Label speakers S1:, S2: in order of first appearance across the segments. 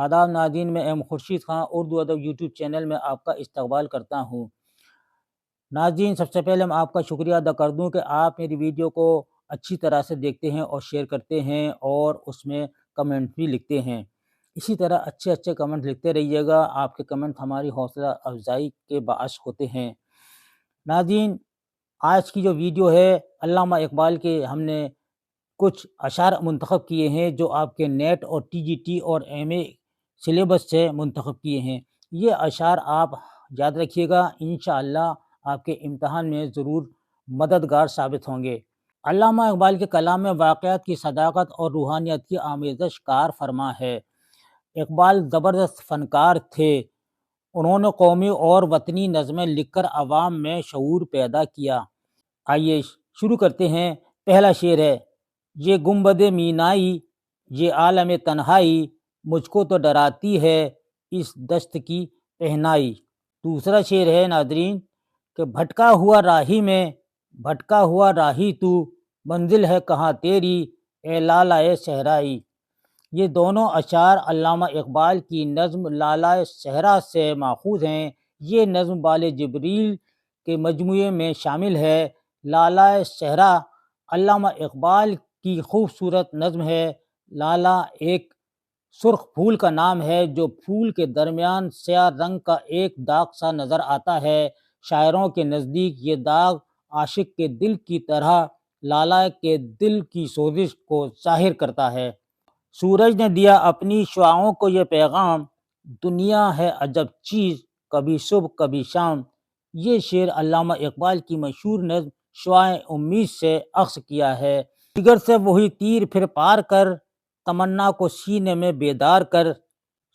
S1: آداب ناظرین، میں ایم خورشید خان اردو ادب یوٹیوب چینل میں آپ کا استقبال کرتا ہوں۔ ناظرین، سب سے پہلے میں آپ کا شکریہ ادا کر دوں کہ آپ میری ویڈیو کو اچھی طرح سے دیکھتے ہیں اور شیئر کرتے ہیں اور اس میں کمنٹ بھی لکھتے ہیں۔ اسی طرح اچھے کمنٹ لکھتے رہیے گا، آپ کے کمنٹ ہماری حوصلہ افزائی کے باعث ہوتے ہیں۔ ناظرین، آج کی جو ویڈیو ہے، علامہ اقبال کے ہم نے کچھ اشعار منتخب کیے ہیں جو آپ کے نیٹ اور ٹی جی ٹی اور ایم اے سلیبس سے منتخب کیے ہیں۔ یہ اشعار آپ یاد رکھیے گا، انشاءاللہ آپ کے امتحان میں ضرور مددگار ثابت ہوں گے۔ علامہ اقبال کے کلام میں واقعات کی صداقت اور روحانیت کی آمیزش کار فرما ہے۔ اقبال زبردست فنکار تھے۔ انہوں نے قومی اور وطنی نظمیں لکھ کر عوام میں شعور پیدا کیا۔ آئیے شروع کرتے ہیں۔ پہلا شعر ہے: یہ گنبد مینائی، یہ عالم تنہائی، مجھ کو تو ڈراتی ہے اس دست کی پہنائی۔ دوسرا شعر ہے ناظرین کہ بھٹکا ہوا راہی تو، منزل ہے کہاں تیری اے لالائے صحرائی۔ یہ دونوں اشعار علامہ اقبال کی نظم لالائے صحرا سے ماخوذ ہیں۔ یہ نظم بال جبریل کے مجموعے میں شامل ہے۔ لالائے صحرا علامہ اقبال کی خوبصورت نظم ہے۔ لالا ایک سرخ پھول کا نام ہے جو پھول کے درمیان سیاہ رنگ کا ایک داغ سا نظر آتا ہے۔ شاعروں کے نزدیک یہ داغ عاشق کے دل کی طرح لالا کے دل کی سوزش کو ظاہر کرتا ہے۔ سورج نے دیا اپنی شعاعوں کو یہ پیغام، دنیا ہے عجب چیز، کبھی صبح کبھی شام۔ یہ شعر علامہ اقبال کی مشہور نظم شعاع امید سے اخذ کیا ہے۔ جگر سے وہی تیر پھر پار کر، تمنا کو سینے میں بیدار کر،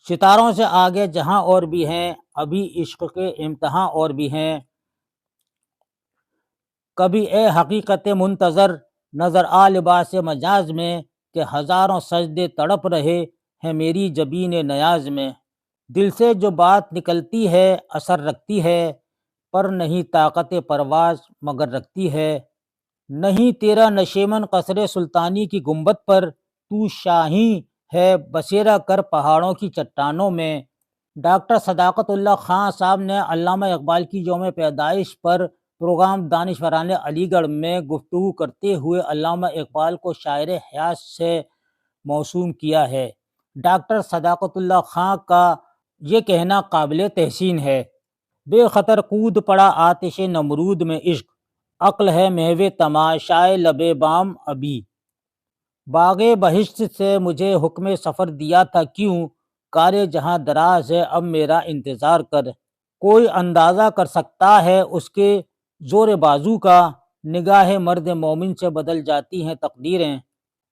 S1: ستاروں سے آگے جہاں اور بھی ہیں، ابھی عشق کے امتحان اور بھی ہیں۔ کبھی اے حقیقت منتظر، نظر آ لباس مجاز میں، کہ ہزاروں سجدے تڑپ رہے ہیں میری جبین نیاز میں۔ دل سے جو بات نکلتی ہے اثر رکھتی ہے، پر نہیں طاقت پرواز مگر رکھتی ہے۔ نہیں تیرا نشیمن قصر سلطانی کی گنبد پر، تو شاہین ہے بسیرا کر پہاڑوں کی چٹانوں میں۔ ڈاکٹر صداقت اللہ خان صاحب نے علامہ اقبال کی یوم پیدائش پر پروگرام دانشورانِ علی گڑھ میں گفتگو کرتے ہوئے علامہ اقبال کو شاعر حیات سے موسوم کیا ہے۔ ڈاکٹر صداقت اللہ خان کا یہ کہنا قابل تحسین ہے: بے خطر کود پڑا آتش نمرود میں عشق، عقل ہے محو تماشائے لب بام ابھی۔ باغ بہشت سے مجھے حکم سفر دیا تھا کیوں، کار جہاں دراز ہے اب میرا انتظار کر۔ کوئی اندازہ کر سکتا ہے اس کے زور بازو کا، نگاہ مرد مومن سے بدل جاتی ہیں تقدیریں۔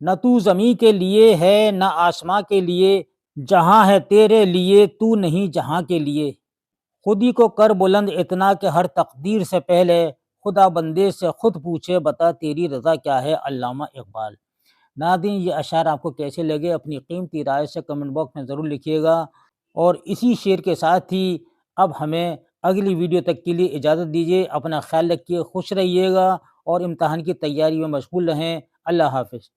S1: نہ تو زمیں کے لیے ہے نہ آسماں کے لیے، جہاں ہے تیرے لیے تو نہیں جہاں کے لیے۔ خودی کو کر بلند اتنا کہ ہر تقدیر سے پہلے خدا بندے سے خود پوچھے بتا تیری رضا کیا ہے۔ علامہ اقبال۔ ناظرین، یہ اشعار آپ کو کیسے لگے اپنی قیمتی رائے سے کمنٹ باکس میں ضرور لکھیے گا، اور اسی شعر کے ساتھ ہی اب ہمیں اگلی ویڈیو تک کے لیے اجازت دیجیے۔ اپنا خیال رکھیے، خوش رہیے گا اور امتحان کی تیاری میں مشغول رہیں۔ اللہ حافظ۔